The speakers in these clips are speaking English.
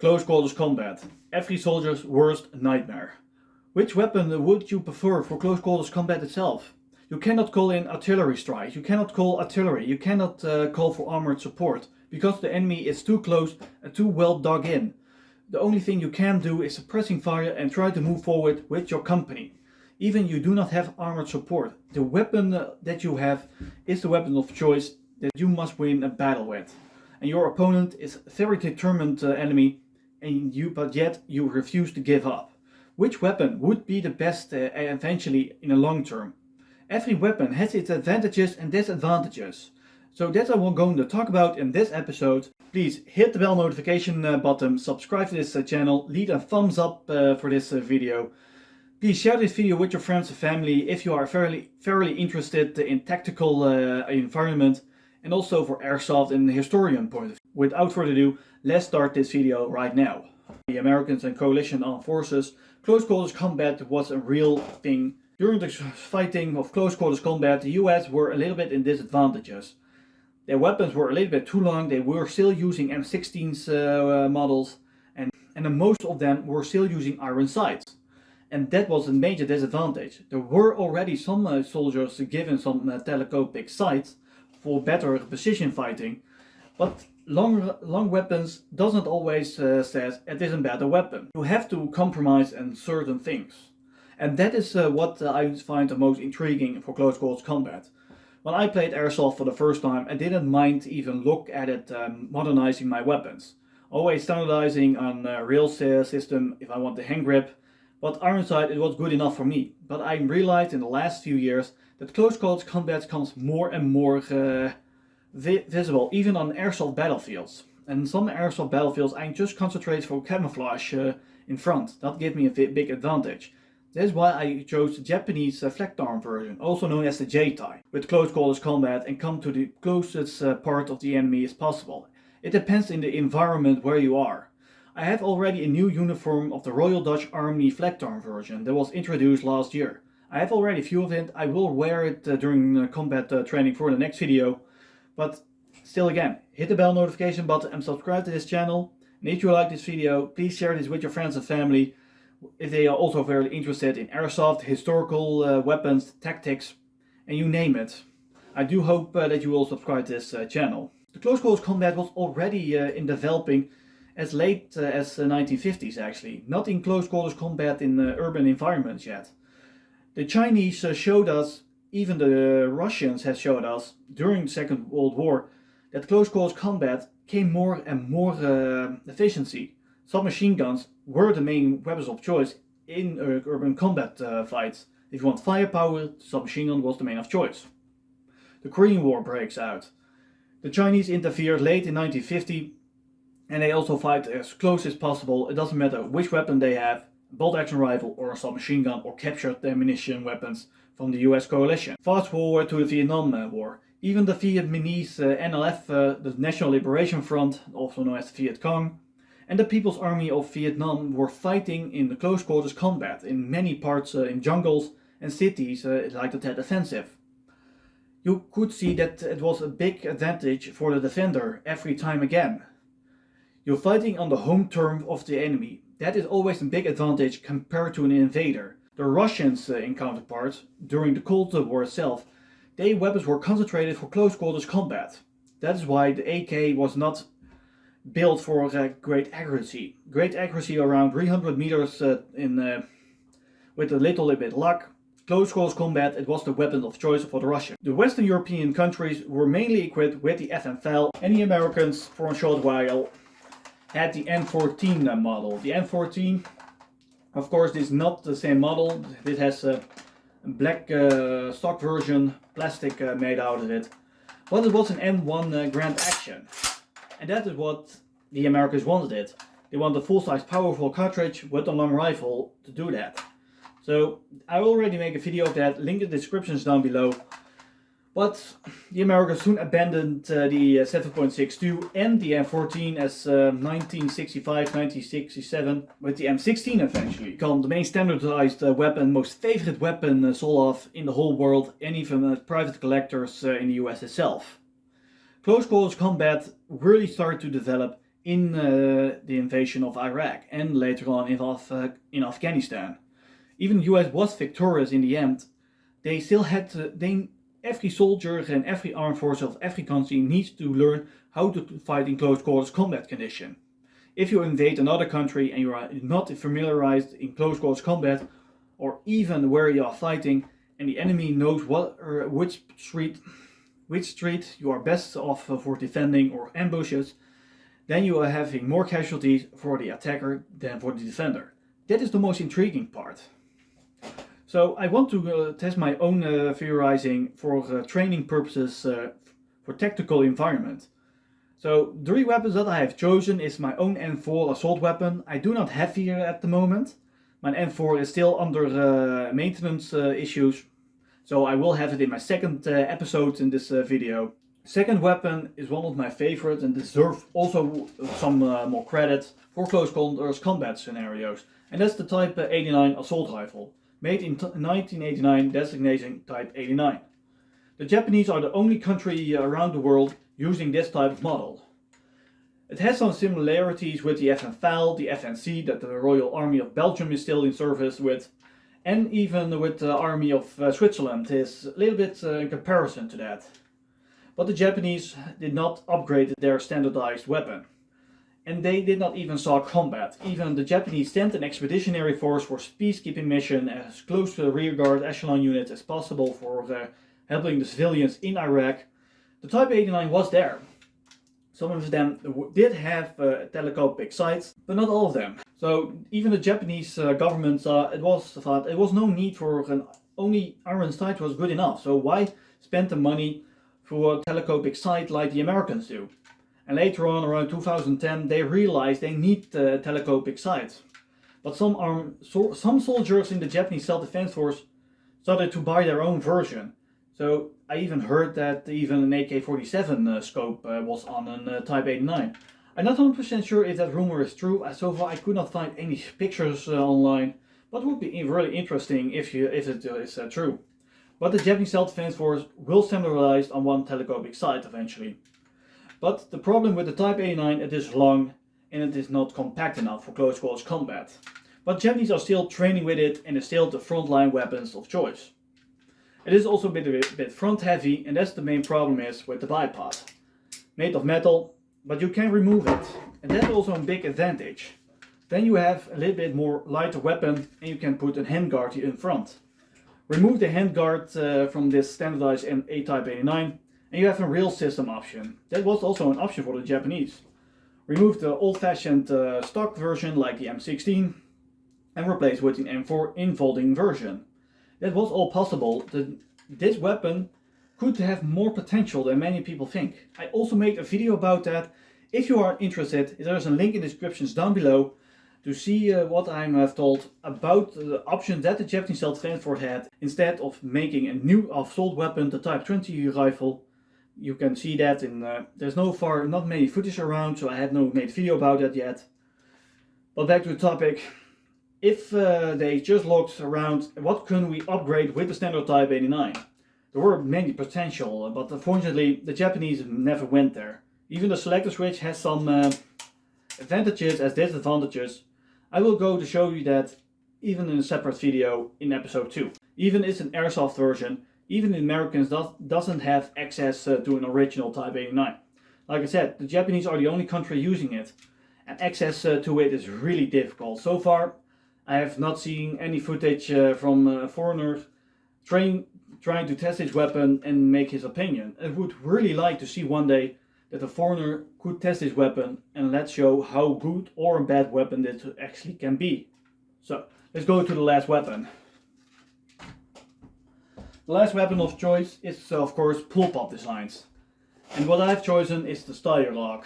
Close quarters combat. Every soldier's worst nightmare. Which weapon would you prefer for close quarters combat itself? You cannot call in artillery strikes, you cannot call artillery, you cannot call for armored support, because the enemy is too close and too well dug in. The only thing you can do is suppressing fire and try to move forward with your company. Even you do not have armored support. The weapon that you have is the weapon of choice that you must win a battle with. And your opponent is a very determined enemy, but yet you refuse to give up. Which weapon would be the best eventually in the long term? Every weapon has its advantages and disadvantages. So that's what we're going to talk about in this episode. Please hit the bell notification button, subscribe to this channel, leave a thumbs up for this video. Please share this video with your friends and family if you are fairly interested in tactical environment and also for airsoft and the historian point of view. Without further ado, let's start this video right now. The Americans and coalition armed forces, close quarters combat was a real thing. During the fighting of close quarters combat, the US were a little bit in disadvantages. Their weapons were a little bit too long, they were still using M16 models, and most of them were still using iron sights. And that was a major disadvantage. There were already some soldiers given some telescopic sights for better precision fighting, but long weapons doesn't always says it is a better weapon. You have to compromise on certain things. And that is what I find the most intriguing for close quarters combat. When I played airsoft for the first time, I didn't mind even look at it modernizing my weapons. Always standardizing on a rail system if I want the hand grip, but iron sight it was good enough for me. But I realized in the last few years that close quarters combat becomes more and more visible, even on airsoft battlefields. And some airsoft battlefields I just concentrate for camouflage in front. That gave me a big advantage. That's why I chose the Japanese flak arm version, also known as the J-type, with close quarters combat and come to the closest part of the enemy as possible. It depends in the environment where you are. I have already a new uniform of the Royal Dutch Army flak arm version that was introduced last year. I have already a few of it, I will wear it during combat training for the next video. But still again, hit the bell notification button and subscribe to this channel. And if you like this video, please share this with your friends and family if they are also very interested in airsoft, historical weapons, tactics, and you name it. I do hope that you will subscribe to this channel. The close quarters combat was already in developing as late as the 1950s actually, not in close quarters combat in urban environments yet. The Chinese showed us, even the Russians have showed us during the Second World War, that close quarters combat came more and more efficiency. Submachine guns were the main weapons of choice in urban combat fights. If you want firepower, submachine gun was the main of choice. The Korean War breaks out. The Chinese interfered late in 1950 and they also fight as close as possible. It doesn't matter which weapon they have, bolt action rifle or a submachine gun, or captured ammunition weapons from the US coalition. Fast forward to the Vietnam War. Even the Vietnamese NLF, the National Liberation Front, also known as the Viet Cong, and the People's Army of Vietnam were fighting in the close quarters combat in many parts in jungles and cities like the Tet Offensive. You could see that it was a big advantage for the defender every time again. You're fighting on the home turf of the enemy. That is always a big advantage compared to an invader. The Russians in counterparts, during the Cold War itself, their weapons were concentrated for close quarters combat. That is why the AK was not built for great accuracy. Great accuracy around 300 meters with a little bit luck. Close quarters combat, it was the weapon of choice for the Russians. The Western European countries were mainly equipped with the FMFL, and the Americans for a short while had the M14 model. The M14, of course, this is not the same model. It has a black stock version, plastic made out of it. But it was an M1 Grand Action. And that is what the Americans wanted it. They wanted a full-size powerful cartridge with a long rifle to do that. So I will already make a video of that, link in the descriptions down below. But the Americans soon abandoned the 7.62 and the M14 as 1965-1967, with the M16 eventually become the main standardized weapon, most favorite weapon sold off in the whole world, and even private collectors in the US itself. Close quarters combat really started to develop in the invasion of Iraq and later on in Afghanistan. Even the US was victorious in the end. They still had to, every soldier and every armed force of every country needs to learn how to fight in close quarters combat condition. If you invade another country and you are not familiarized in close quarters combat, or even where you are fighting, and the enemy knows which street you are best off for defending or ambushes, then you are having more casualties for the attacker than for the defender. That is the most intriguing part. So I want to test my own theorizing for training purposes for tactical environment. So the 3 weapons that I have chosen is my own M4 assault weapon. I do not have here at the moment. My M4 is still under maintenance issues, so I will have it in my second episode in this video. Second weapon is one of my favorites and deserves also some more credit for close quarters combat scenarios, and that's the Type 89 assault rifle, made in 1989, designating Type 89. The Japanese are the only country around the world using this type of model. It has some similarities with the FN-FAL, the FNC that the Royal Army of Belgium is still in service with, and even with the Army of Switzerland is a little bit in comparison to that. But the Japanese did not upgrade their standardized weapon. And they did not even saw combat. Even the Japanese sent an expeditionary force for peacekeeping mission as close to the rearguard echelon unit as possible for helping the civilians in Iraq. The Type 89 was there. Some of them did have telescopic sights, but not all of them. So even the Japanese government thought it was no need for only iron sight was good enough. So why spend the money for a telescopic sight like the Americans do? And later on, around 2010, they realized they need telescopic sights. But some soldiers in the Japanese self-defense force started to buy their own version. So I even heard that even an AK-47 scope was on a Type 89. I'm not 100% sure if that rumor is true. So far I could not find any pictures online, but it would be really interesting if it is true. But the Japanese self-defense force will standardize on one telescopic sight eventually. But the problem with the Type 89, it is long and it is not compact enough for close quarters combat. But Japanese are still training with it and is still the frontline weapons of choice. It is also a bit front heavy, and that's the main problem is with the bipod. Made of metal, but you can remove it, and that's also a big advantage. Then you have a little bit more lighter weapon and you can put a handguard in front. Remove the handguard from this standardized A-Type 89 and you have a real system option. That was also an option for the Japanese. Remove the old-fashioned stock version like the M16 and replace with an M4 infolding version. That was all possible. This weapon could have more potential than many people think. I also made a video about that. If you are interested, there is a link in the descriptions down below to see what I have told about the options that the Japanese self-defense force had instead of making a new assault weapon, the Type 20 rifle. You can see that in there's not many footage around, so I have not made a video about that yet. But back to the topic. If they just looked around, what can we upgrade with the standard Type 89? There were many potential, but unfortunately the Japanese never went there. Even the selector switch has some advantages as disadvantages. I will go to show you that even in a separate video in episode 2. Even it's an airsoft version, even the Americans doesn't have access to an original Type 89. Like I said, the Japanese are the only country using it, and access to it is really difficult. So far I have not seen any footage from foreigners trying to test his weapon and make his opinion. I would really like to see one day that a foreigner could test his weapon and let's show how good or a bad weapon it actually can be. So let's go to the last weapon. The last weapon of choice is of course pull-pop designs. And what I've chosen is the steyr AUG.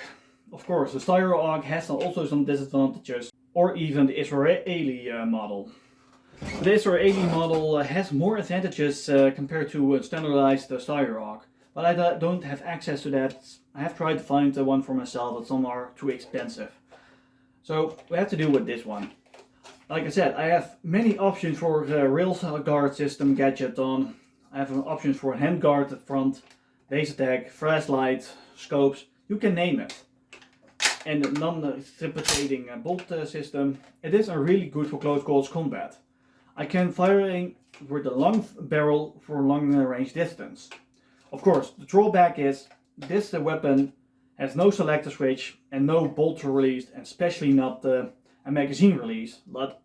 Of course, the steyr AUG has also some disadvantages, or even the Israeli model. The Israeli model has more advantages compared to a standardized steyr AUG, but I don't have access to that. I have tried to find one for myself, but some are too expensive. So we have to do with this one. Like I said, I have many options for the rail guard system gadget on. I have options for a hand guard at front, base attack, flashlight, scopes, you can name it. and the non-precipitating bolt system, it is really good for close quarters combat. I can firing with a long barrel for long range distance. Of course, the drawback is this weapon has no selector switch and no bolt release, and especially not a magazine release. But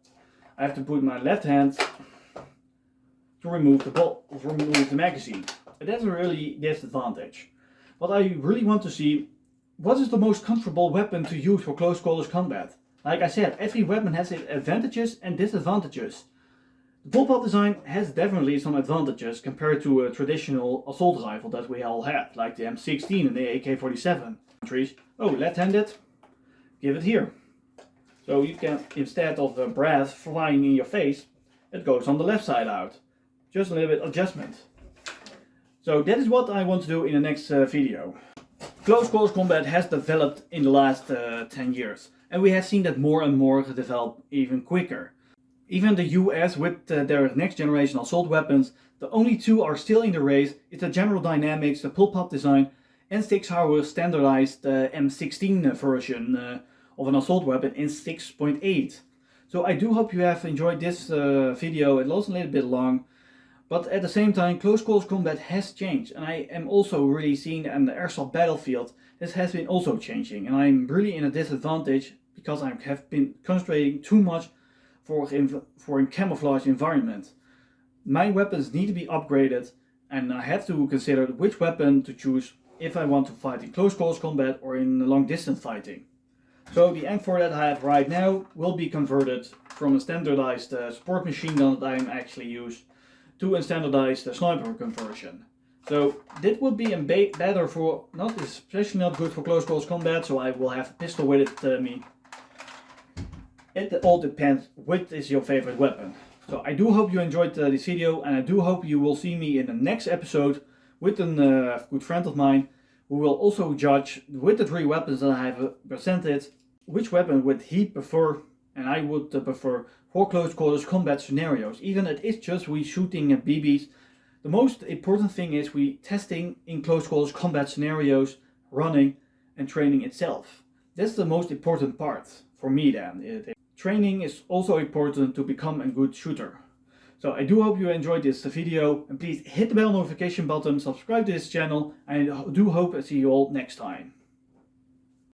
I have to put my left hand to remove the magazine. That's a really disadvantage. But I really want to see what is the most comfortable weapon to use for close quarters combat. Like I said, every weapon has its advantages and disadvantages. The bullpup design has definitely some advantages compared to a traditional assault rifle that we all have, like the M16 and the AK-47. Oh, left-handed, give it here. So you can, instead of the brass flying in your face, it goes on the left side out. Just a little bit adjustment. So that is what I want to do in the next video. Close quarters combat has developed in the last 10 years, and we have seen that more and more develop even quicker. Even the US with their next generation assault weapons, the only two are still in the race is the General Dynamics, the bullpup design, and Sig Sauer's standardized M16 version of an assault weapon in 6.8. So I do hope you have enjoyed this video. It was a little bit long, but at the same time close quarters combat has changed, and I am also really seeing on the airsoft battlefield this has been also changing, and I'm really in a disadvantage because I have been concentrating too much for a camouflage environment. My weapons need to be upgraded, and I have to consider which weapon to choose if I want to fight in close quarters combat or in long distance fighting. So the M4 that I have right now will be converted from a standardized sport machine gun that I actually use to a standardized sniper conversion. So this would be better for, especially not good for close quarters combat, so I will have a pistol with it me. It all depends which is your favorite weapon. So I do hope you enjoyed this video, and I do hope you will see me in the next episode with a good friend of mine who will also judge with the 3 weapons that I have presented which weapon would he prefer, and I would prefer for close quarters combat scenarios. Even it is just we shooting at BBs, the most important thing is we testing in close quarters combat scenarios, running and training itself. That's the most important part for me then. Training is also important to become a good shooter. So I do hope you enjoyed this video, and please hit the bell notification button, subscribe to this channel, and I do hope I see you all next time.